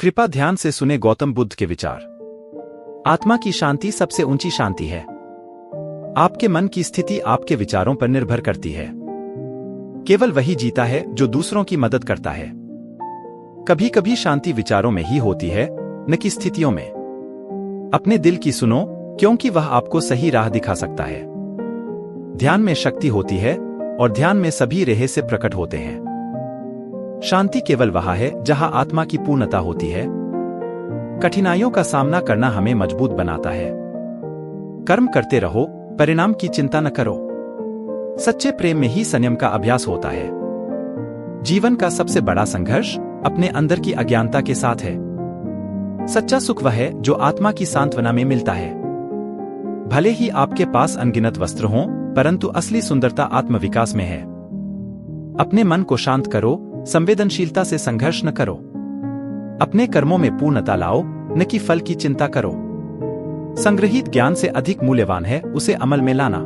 कृपा ध्यान से सुने गौतम बुद्ध के विचार। आत्मा की शांति सबसे ऊंची शांति है। आपके मन की स्थिति आपके विचारों पर निर्भर करती है। केवल वही जीता है जो दूसरों की मदद करता है। कभी कभी शांति विचारों में ही होती है, न कि स्थितियों में। अपने दिल की सुनो, क्योंकि वह आपको सही राह दिखा सकता है। ध्यान में शक्ति होती है और ध्यान में सभी रहस्य प्रकट होते हैं। शांति केवल वहाँ है जहां आत्मा की पूर्णता होती है। कठिनाइयों का सामना करना हमें मजबूत बनाता है। कर्म करते रहो, परिणाम की चिंता न करो। सच्चे प्रेम में ही संयम का अभ्यास होता है। जीवन का सबसे बड़ा संघर्ष अपने अंदर की अज्ञानता के साथ है। सच्चा सुख वह है जो आत्मा की सांत्वना में मिलता है। भले ही आपके पास अनगिनत वस्त्र हों, परंतु असली सुंदरता आत्मविकास में है। अपने मन को शांत करो, संवेदनशीलता से संघर्ष न करो। अपने कर्मों में पूर्णता लाओ, न कि फल की चिंता करो। संग्रहित ज्ञान से अधिक मूल्यवान है उसे अमल में लाना।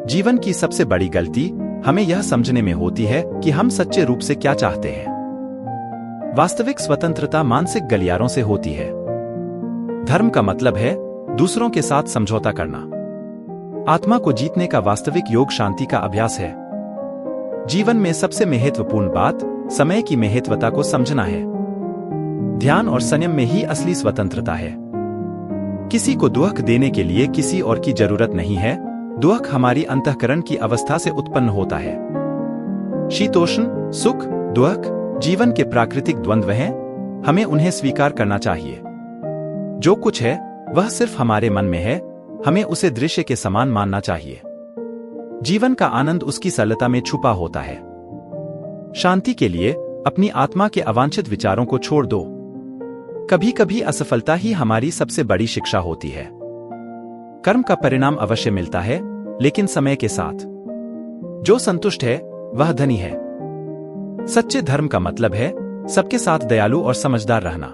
जीवन की सबसे बड़ी गलती हमें यह समझने में होती है कि हम सच्चे रूप से क्या चाहते हैं। वास्तविक स्वतंत्रता मानसिक गलियारों से होती है। धर्म का मतलब है दूसरों के साथ समझौता करना। आत्मा को जीतने का वास्तविक योग शांति का अभ्यास है। जीवन में सबसे महत्वपूर्ण बात समय की महत्वता को समझना है। ध्यान और संयम में ही असली स्वतंत्रता है। किसी को दुख देने के लिए किसी और की जरूरत नहीं है। दुख हमारी अंतःकरण की अवस्था से उत्पन्न होता है। शीतोष्ण, सुख, दुख जीवन के प्राकृतिक द्वंद्व हैं। हमें उन्हें स्वीकार करना चाहिए। जो कुछ है वह सिर्फ हमारे मन में है। हमें उसे दृश्य के समान मानना चाहिए। जीवन का आनंद उसकी सरलता में छुपा होता है। शांति के लिए अपनी आत्मा के अवांछित विचारों को छोड़ दो। कभी कभी असफलता ही हमारी सबसे बड़ी शिक्षा होती है। कर्म का परिणाम अवश्य मिलता है, लेकिन समय के साथ। जो संतुष्ट है वह धनी है। सच्चे धर्म का मतलब है सबके साथ दयालु और समझदार रहना।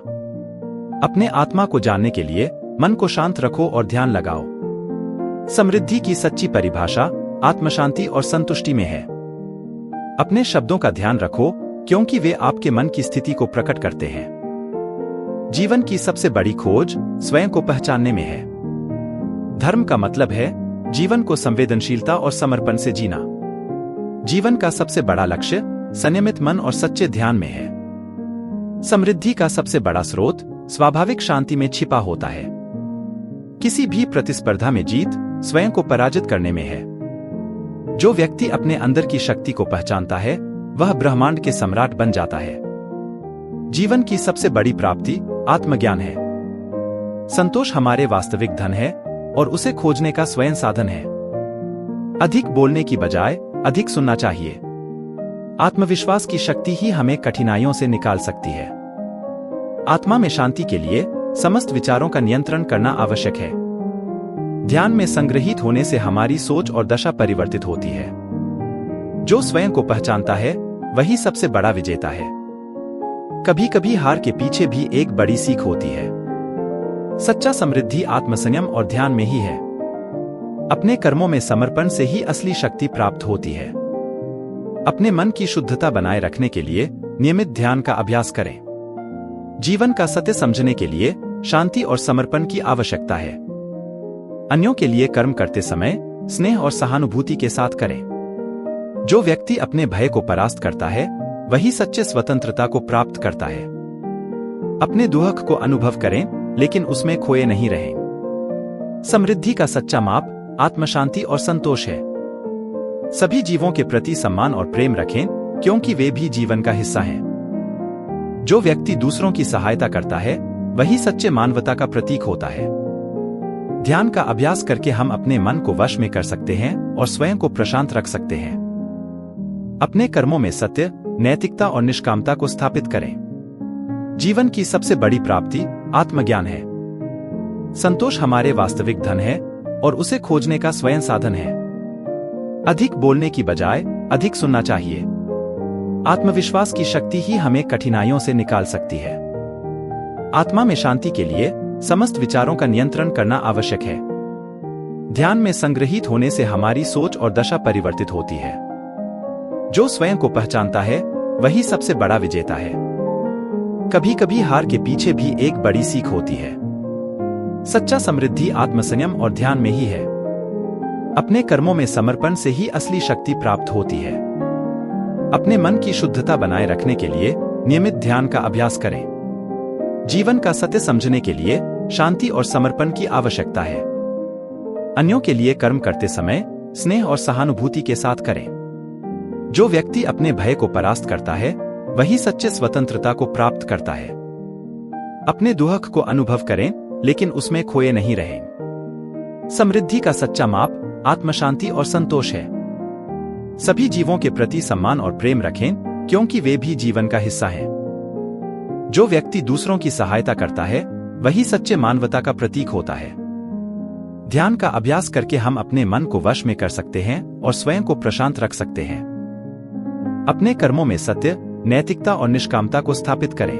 अपने आत्मा को जानने के लिए मन को शांत रखो और ध्यान लगाओ। समृद्धि की सच्ची परिभाषा आत्मशांति और संतुष्टि में है। अपने शब्दों का ध्यान रखो, क्योंकि वे आपके मन की स्थिति को प्रकट करते हैं। जीवन की सबसे बड़ी खोज स्वयं को पहचानने में है। धर्म का मतलब है जीवन को संवेदनशीलता और समर्पण से जीना। जीवन का सबसे बड़ा लक्ष्य संयमित मन और सच्चे ध्यान में है। समृद्धि का सबसे बड़ा स्रोत स्वाभाविक शांति में छिपा होता है। किसी भी प्रतिस्पर्धा में जीत स्वयं को पराजित करने में है। जो व्यक्ति अपने अंदर की शक्ति को पहचानता है वह ब्रह्मांड के सम्राट बन जाता है। जीवन की सबसे बड़ी प्राप्ति आत्मज्ञान है। संतोष हमारे वास्तविक धन है और उसे खोजने का स्वयं साधन है। अधिक बोलने की बजाय अधिक सुनना चाहिए। आत्मविश्वास की शक्ति ही हमें कठिनाइयों से निकाल सकती है। आत्मा में शांति के लिए समस्त विचारों का नियंत्रण करना आवश्यक है। ध्यान में संग्रहित होने से हमारी सोच और दशा परिवर्तित होती है। जो स्वयं को पहचानता है वही सबसे बड़ा विजेता है। कभी कभी हार के पीछे भी एक बड़ी सीख होती है। सच्चा समृद्धि आत्मसंयम और ध्यान में ही है। अपने कर्मों में समर्पण से ही असली शक्ति प्राप्त होती है। अपने मन की शुद्धता बनाए रखने के लिए नियमित ध्यान का अभ्यास करें। जीवन का सत्य समझने के लिए शांति और समर्पण की आवश्यकता है। अन्यों के लिए कर्म करते समय स्नेह और सहानुभूति के साथ करें। जो व्यक्ति अपने भय को परास्त करता है वही सच्चे स्वतंत्रता को प्राप्त करता है। अपने दुख को अनुभव करें, लेकिन उसमें खोए नहीं रहें। समृद्धि का सच्चा माप आत्मशांति और संतोष है। सभी जीवों के प्रति सम्मान और प्रेम रखें, क्योंकि वे भी जीवन का हिस्सा हैं। जो व्यक्ति दूसरों की सहायता करता है वही सच्चे मानवता का प्रतीक होता है। ध्यान का अभ्यास करके हम अपने मन को वश में कर सकते हैं और स्वयं को प्रशांत रख सकते हैं। अपने कर्मों में सत्य, नैतिकता और निष्कामता को स्थापित करें। जीवन की सबसे बड़ी प्राप्ति आत्मज्ञान है। संतोष हमारे वास्तविक धन है और उसे खोजने का स्वयं साधन है। अधिक बोलने की बजाय अधिक सुनना चाहिए। आत्मविश्वास की शक्ति ही हमें कठिनाइयों से निकाल सकती है। आत्मा में शांति के लिए समस्त विचारों का नियंत्रण करना आवश्यक है। ध्यान में संग्रहित होने से हमारी सोच और दशा परिवर्तित होती है। जो स्वयं को पहचानता है वही सबसे बड़ा विजेता है। कभी कभी हार के पीछे भी एक बड़ी सीख होती है। सच्चा समृद्धि आत्मसंयम और ध्यान में ही है। अपने कर्मों में समर्पण से ही असली शक्ति प्राप्त होती है। अपने मन की शुद्धता बनाए रखने के लिए नियमित ध्यान का अभ्यास करें। जीवन का सत्य समझने के लिए शांति और समर्पण की आवश्यकता है। अन्यों के लिए कर्म करते समय स्नेह और सहानुभूति के साथ करें। जो व्यक्ति अपने भय को परास्त करता है वही सच्चे स्वतंत्रता को प्राप्त करता है। अपने दुख को अनुभव करें लेकिन उसमें खोए नहीं रहें। समृद्धि का सच्चा माप आत्मशांति और संतोष है। सभी जीवों के प्रति सम्मान और प्रेम रखें क्योंकि वे भी जीवन का हिस्सा हैं। जो व्यक्ति दूसरों की सहायता करता है वही सच्चे मानवता का प्रतीक होता है। ध्यान का अभ्यास करके हम अपने मन को वश में कर सकते हैं और स्वयं को प्रशांत रख सकते हैं। अपने कर्मों में सत्य, नैतिकता और निष्कामता को स्थापित करें।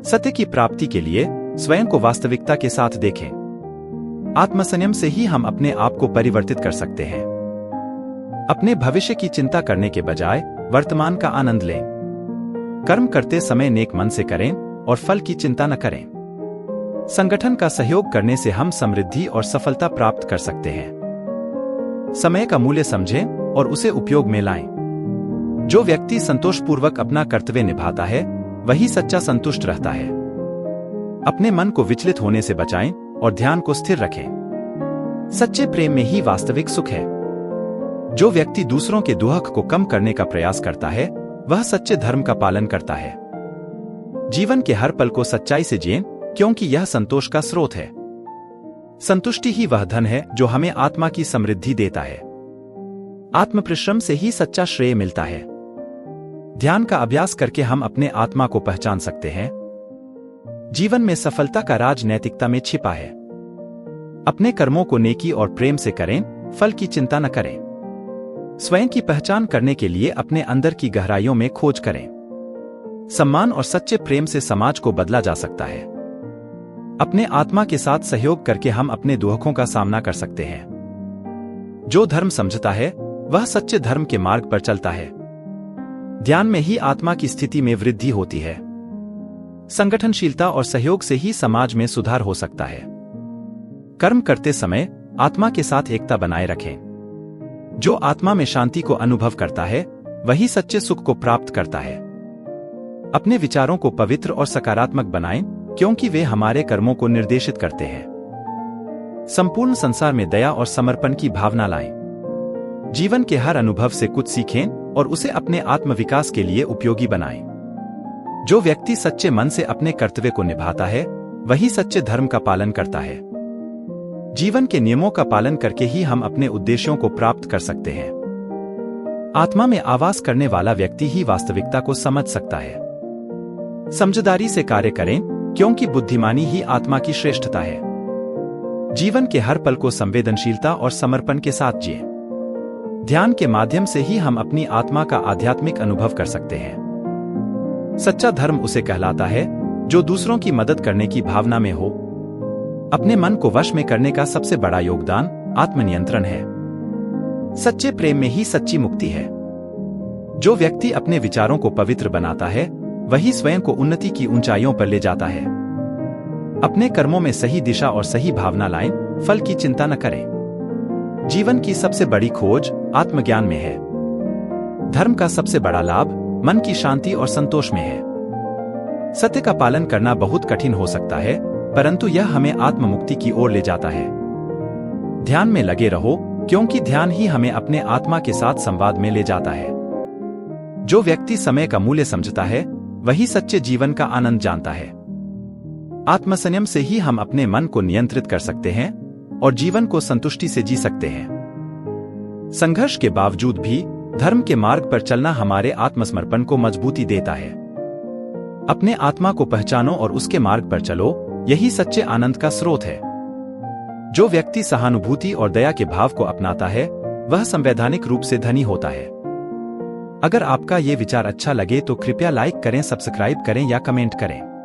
सत्य की प्राप्ति के लिए स्वयं को वास्तविकता के साथ देखें। आत्मसंयम से ही हम अपने आप को परिवर्तित कर सकते हैं। अपने भविष्य की चिंता करने के बजाय वर्तमान का आनंद लें। कर्म करते समय नेक मन से करें और फल की चिंता न करें। संगठन का सहयोग करने से हम समृद्धि और सफलता प्राप्त कर सकते हैं। समय का मूल्य समझें और उसे उपयोग में लाएं। जो व्यक्ति संतोषपूर्वक अपना कर्तव्य निभाता है वही सच्चा संतुष्ट रहता है। अपने मन को विचलित होने से बचाएं और ध्यान को स्थिर रखें। सच्चे प्रेम में ही वास्तविक सुख है। जो व्यक्ति दूसरों के दुख को कम करने का प्रयास करता है वह सच्चे धर्म का पालन करता है। जीवन के हर पल को सच्चाई से जिएं क्योंकि यह संतोष का स्रोत है। संतुष्टि ही वह धन है जो हमें आत्मा की समृद्धि देता है। आत्म परिश्रम से ही सच्चा श्रेय मिलता है। ध्यान का अभ्यास करके हम अपने आत्मा को पहचान सकते हैं। जीवन में सफलता का राज नैतिकता में छिपा है। अपने कर्मों को नेकी और प्रेम से करें, फल की चिंता न करें। स्वयं की पहचान करने के लिए अपने अंदर की गहराइयों में खोज करें। सम्मान और सच्चे प्रेम से समाज को बदला जा सकता है। अपने आत्मा के साथ सहयोग करके हम अपने दुखों का सामना कर सकते हैं। जो धर्म समझता है वह सच्चे धर्म के मार्ग पर चलता है। ध्यान में ही आत्मा की स्थिति में वृद्धि होती है। संगठनशीलता और सहयोग से ही समाज में सुधार हो सकता है। कर्म करते समय आत्मा के साथ एकता बनाए रखें। जो आत्मा में शांति को अनुभव करता है वही सच्चे सुख को प्राप्त करता है। अपने विचारों को पवित्र और सकारात्मक बनाएं क्योंकि वे हमारे कर्मों को निर्देशित करते हैं। संपूर्ण संसार में दया और समर्पण की भावना लाएं। जीवन के हर अनुभव से कुछ सीखें और उसे अपने आत्मविकास के लिए उपयोगी बनाएं। जो व्यक्ति सच्चे मन से अपने कर्तव्य को निभाता है वही सच्चे धर्म का पालन करता है। जीवन के नियमों का पालन करके ही हम अपने उद्देश्यों को प्राप्त कर सकते हैं। आत्मा में आवास करने वाला व्यक्ति ही वास्तविकता को समझ सकता है। समझदारी से कार्य करें क्योंकि बुद्धिमानी ही आत्मा की श्रेष्ठता है। जीवन के हर पल को संवेदनशीलता और समर्पण के साथ जिए। ध्यान के माध्यम से ही हम अपनी आत्मा का आध्यात्मिक अनुभव कर सकते हैं। सच्चा धर्म उसे कहलाता है जो दूसरों की मदद करने की भावना में हो। अपने मन को वश में करने का सबसे बड़ा योगदान आत्मनियंत्रण है। सच्चे प्रेम में ही सच्ची मुक्ति है। जो व्यक्ति अपने विचारों को पवित्र बनाता है वही स्वयं को उन्नति की ऊंचाइयों पर ले जाता है। अपने कर्मों में सही दिशा और सही भावना लाएं, फल की चिंता न करें। जीवन की सबसे बड़ी खोज आत्मज्ञान में है। धर्म का सबसे बड़ा लाभ मन की शांति और संतोष में है। सत्य का पालन करना बहुत कठिन हो सकता है परंतु यह हमें आत्म मुक्ति की ओर ले जाता है। ध्यान में लगे रहो क्योंकि ध्यान ही हमें अपने आत्मा के साथ संवाद में ले जाता है। जो व्यक्ति समय का मूल्य समझता है वही सच्चे जीवन का आनंद जानता है। आत्मसंयम से ही हम अपने मन को नियंत्रित कर सकते हैं और जीवन को संतुष्टि से जी सकते हैं। संघर्ष के बावजूद भी धर्म के मार्ग पर चलना हमारे आत्मसमर्पण को मजबूती देता है। अपने आत्मा को पहचानो और उसके मार्ग पर चलो, यही सच्चे आनंद का स्रोत है। जो व्यक्ति सहानुभूति और दया के भाव को अपनाता है वह संवैधानिक रूप से धनी होता है। अगर आपका ये विचार अच्छा लगे तो कृपया लाइक करें, सब्सक्राइब करें या कमेंट करें।